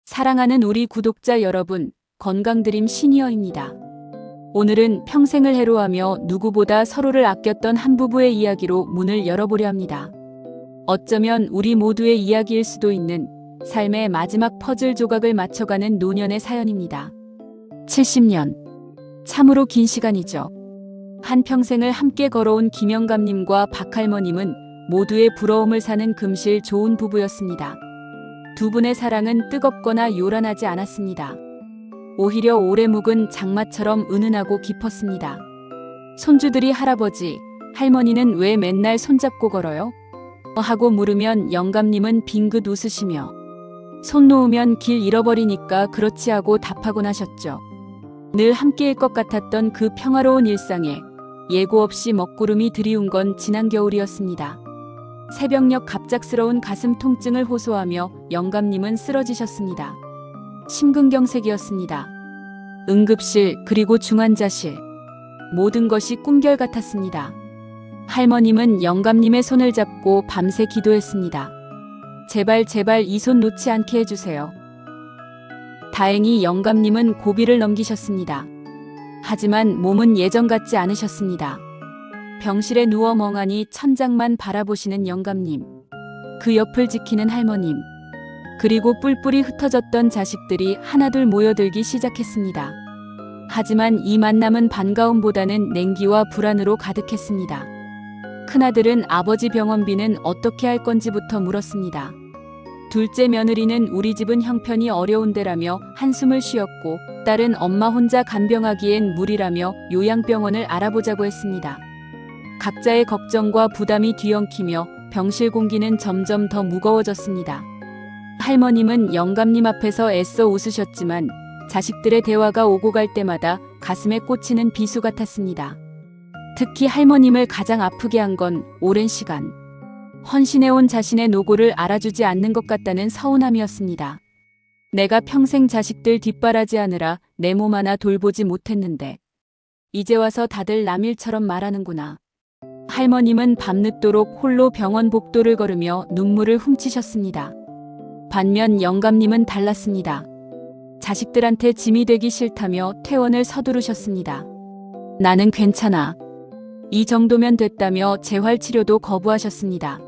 사랑하는 우리 구독자 여러분, 건강드림 시니어입니다. 오늘은 평생을 해로하며 누구보다 서로를 아꼈던 한 부부의 이야기로 문을 열어보려 합니다. 어쩌면 우리 모두의 이야기일 수도 있는 삶의 마지막 퍼즐 조각을 맞춰가는 노년의 사연입니다. 70년. 참으로 긴 시간이죠. 한평생을 함께 걸어온 김영감님과 박할머님은 모두의 부러움을 사는 금실 좋은 부부였습니다. 두 분의 사랑은 뜨겁거나 요란하지 않았습니다. 오히려 오래 묵은 장마처럼 은은하고 깊었습니다. 손주들이 할아버지, 할머니는 왜 맨날 손잡고 걸어요? 하고 물으면 영감님은 빙긋 웃으시며 손 놓으면 길 잃어버리니까 그렇지 하고 답하곤 하셨죠. 늘 함께일 것 같았던 그 평화로운 일상에 예고 없이 먹구름이 드리운 건 지난 겨울이었습니다. 새벽녘 갑작스러운 가슴 통증을 호소하며 영감님은 쓰러지셨습니다. 심근경색이었습니다. 응급실 그리고 중환자실. 모든 것이 꿈결 같았습니다. 할머님은 영감님의 손을 잡고 밤새 기도했습니다. 제발 이 손 놓지 않게 해주세요. 다행히 영감님은 고비를 넘기셨습니다. 하지만 몸은 예전 같지 않으셨습니다. 병실에 누워 멍하니 천장만 바라보시는 영감님, 그 옆을 지키는 할머님, 그리고 뿔뿔이 흩어졌던 자식들이 하나둘 모여들기 시작했습니다. 하지만 이 만남은 반가움보다는 냉기와 불안으로 가득했습니다. 큰아들은 아버지 병원비는 어떻게 할 건지부터 물었습니다. 둘째 며느리는 우리 집은 형편이 어려운데라며 한숨을 쉬었고, 딸은 엄마 혼자 간병하기엔 무리라며 요양병원을 알아보자고 했습니다. 각자의 걱정과 부담이 뒤엉키며 병실 공기는 점점 더 무거워졌습니다. 할머님은 영감님 앞에서 애써 웃으셨지만 자식들의 대화가 오고 갈 때마다 가슴에 꽂히는 비수 같았습니다. 특히 할머님을 가장 아프게 한 건 오랜 시간 헌신해온 자신의 노고를 알아주지 않는 것 같다는 서운함이었습니다. 내가 평생 자식들 뒷바라지하느라 내 몸 하나 돌보지 못했는데 이제 와서 다들 남일처럼 말하는구나. 할머님은 밤늦도록 홀로 병원 복도를 걸으며 눈물을 훔치셨습니다. 반면 영감님은 달랐습니다. 자식들한테 짐이 되기 싫다며 퇴원을 서두르셨습니다. 나는 괜찮아. 이 정도면 됐다며 재활치료도 거부하셨습니다.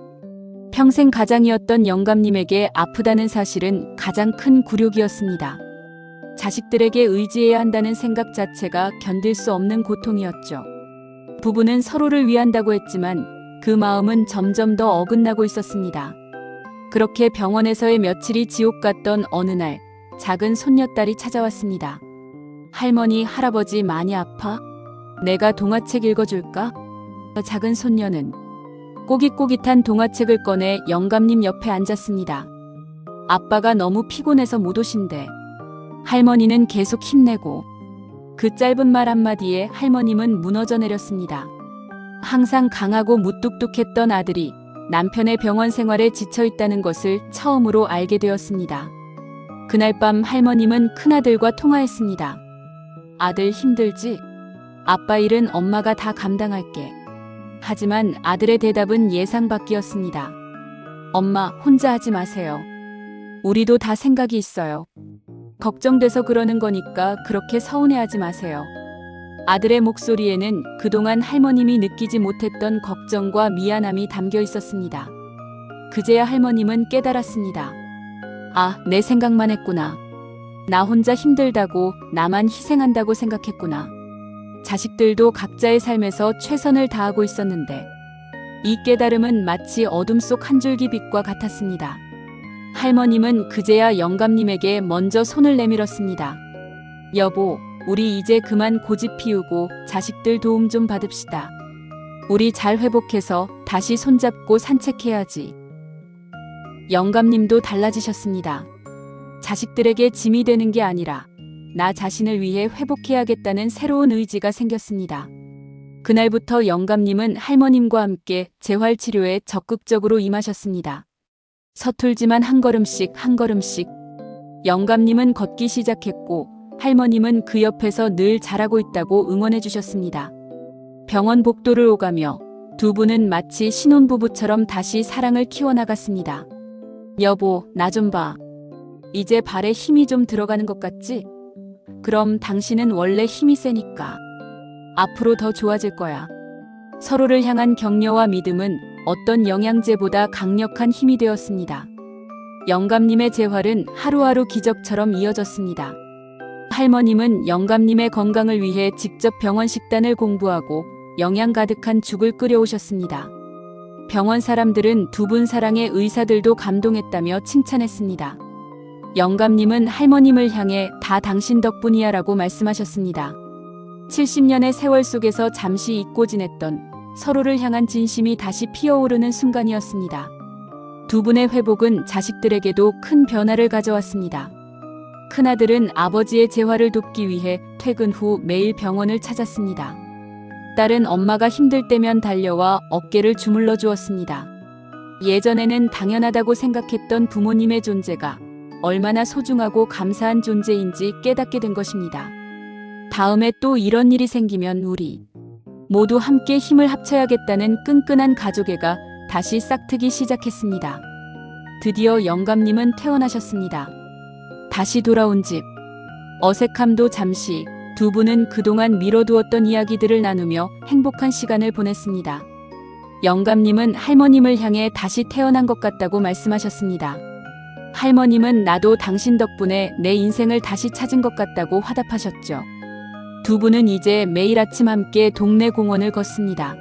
평생 가장이었던 영감님에게 아프다는 사실은 가장 큰 굴욕이었습니다. 자식들에게 의지해야 한다는 생각 자체가 견딜 수 없는 고통이었죠. 부부는 서로를 위한다고 했지만 그 마음은 점점 더 어긋나고 있었습니다. 그렇게 병원에서의 며칠이 지옥 같던 어느 날 작은 손녀딸이 찾아왔습니다. 할머니, 할아버지 많이 아파? 내가 동화책 읽어줄까? 작은 손녀는 꼬깃꼬깃한 동화책을 꺼내 영감님 옆에 앉았습니다. 아빠가 너무 피곤해서 못 오신대. 할머니는 계속 힘내고 그 짧은 말 한마디에 할머님은 무너져 내렸습니다. 항상 강하고 무뚝뚝했던 아들이 남편의 병원 생활에 지쳐있다는 것을 처음으로 알게 되었습니다. 그날 밤 할머님은 큰아들과 통화했습니다. 아들 힘들지? 아빠 일은 엄마가 다 감당할게. 하지만 아들의 대답은 예상 밖이었습니다. 엄마, 혼자 하지 마세요. 우리도 다 생각이 있어요. 걱정돼서 그러는 거니까 그렇게 서운해하지 마세요. 아들의 목소리에는 그동안 할머님이 느끼지 못했던 걱정과 미안함이 담겨 있었습니다. 그제야 할머님은 깨달았습니다. 아, 내 생각만 했구나. 나 혼자 힘들다고, 나만 희생한다고 생각했구나. 자식들도 각자의 삶에서 최선을 다하고 있었는데 이 깨달음은 마치 어둠 속 한 줄기 빛과 같았습니다. 할머님은 그제야 영감님에게 먼저 손을 내밀었습니다. 여보, 우리 이제 그만 고집 피우고 자식들 도움 좀 받읍시다. 우리 잘 회복해서 다시 손잡고 산책해야지. 영감님도 달라지셨습니다. 자식들에게 짐이 되는 게 아니라 나 자신을 위해 회복해야겠다는 새로운 의지가 생겼습니다. 그날부터 영감님은 할머님과 함께 재활치료에 적극적으로 임하셨습니다. 서툴지만 한 걸음씩 영감님은 걷기 시작했고 할머님은 그 옆에서 늘 잘하고 있다고 응원해 주셨습니다. 병원 복도를 오가며 두 분은 마치 신혼부부처럼 다시 사랑을 키워나갔습니다. 여보, 나 좀 봐. 이제 발에 힘이 좀 들어가는 것 같지? 그럼 당신은 원래 힘이 세니까. 앞으로 더 좋아질 거야. 서로를 향한 격려와 믿음은 어떤 영양제보다 강력한 힘이 되었습니다. 영감님의 재활은 하루하루 기적처럼 이어졌습니다. 할머님은 영감님의 건강을 위해 직접 병원 식단을 공부하고 영양 가득한 죽을 끓여오셨습니다. 병원 사람들은 두 분 사랑에 의사들도 감동했다며 칭찬했습니다. 영감님은 할머님을 향해 다 당신 덕분이야 라고 말씀하셨습니다. 70년의 세월 속에서 잠시 잊고 지냈던 서로를 향한 진심이 다시 피어오르는 순간이었습니다. 두 분의 회복은 자식들에게도 큰 변화를 가져왔습니다. 큰아들은 아버지의 재활을 돕기 위해 퇴근 후 매일 병원을 찾았습니다. 딸은 엄마가 힘들 때면 달려와 어깨를 주물러 주었습니다. 예전에는 당연하다고 생각했던 부모님의 존재가 얼마나 소중하고 감사한 존재인지 깨닫게 된 것입니다. 다음에 또 이런 일이 생기면 우리 모두 함께 힘을 합쳐야겠다는 끈끈한 가족애가 다시 싹트기 시작했습니다. 드디어 영감님은 퇴원하셨습니다. 다시 돌아온 집. 어색함도 잠시, 두 분은 그동안 미뤄두었던 이야기들을 나누며 행복한 시간을 보냈습니다. 영감님은 할머님을 향해 다시 태어난 것 같다고 말씀하셨습니다. 할머님은 나도 당신 덕분에 내 인생을 다시 찾은 것 같다고 화답하셨죠. 두 분은 이제 매일 아침 함께 동네 공원을 걷습니다.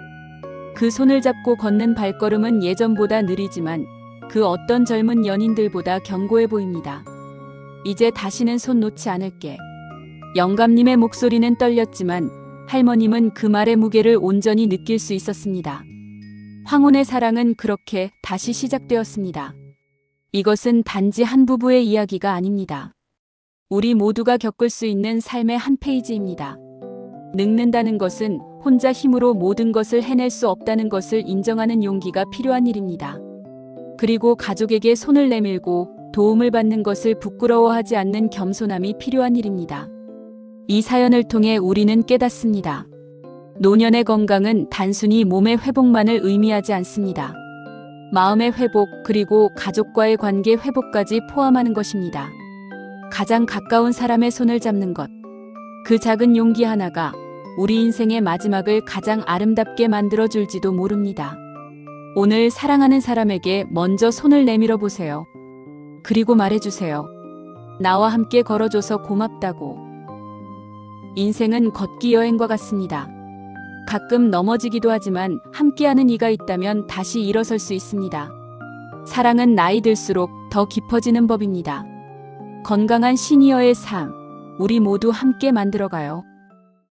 그 손을 잡고 걷는 발걸음은 예전보다 느리지만 그 어떤 젊은 연인들보다 견고해 보입니다. 이제 다시는 손 놓지 않을게. 영감님의 목소리는 떨렸지만 할머님은 그 말의 무게를 온전히 느낄 수 있었습니다. 황혼의 사랑은 그렇게 다시 시작되었습니다. 이것은 단지 한 부부의 이야기가 아닙니다. 우리 모두가 겪을 수 있는 삶의 한 페이지입니다. 늙는다는 것은 혼자 힘으로 모든 것을 해낼 수 없다는 것을 인정하는 용기가 필요한 일입니다. 그리고 가족에게 손을 내밀고 도움을 받는 것을 부끄러워하지 않는 겸손함이 필요한 일입니다. 이 사연을 통해 우리는 깨닫습니다. 노년의 건강은 단순히 몸의 회복만을 의미하지 않습니다. 마음의 회복 그리고 가족과의 관계 회복까지 포함하는 것입니다. 가장 가까운 사람의 손을 잡는 것. 그 작은 용기 하나가 우리 인생의 마지막을 가장 아름답게 만들어줄지도 모릅니다. 오늘 사랑하는 사람에게 먼저 손을 내밀어 보세요. 그리고 말해주세요. 나와 함께 걸어줘서 고맙다고. 인생은 걷기 여행과 같습니다. 가끔 넘어지기도 하지만 함께하는 이가 있다면 다시 일어설 수 있습니다. 사랑은 나이 들수록 더 깊어지는 법입니다. 건강한 시니어의 삶, 우리 모두 함께 만들어가요.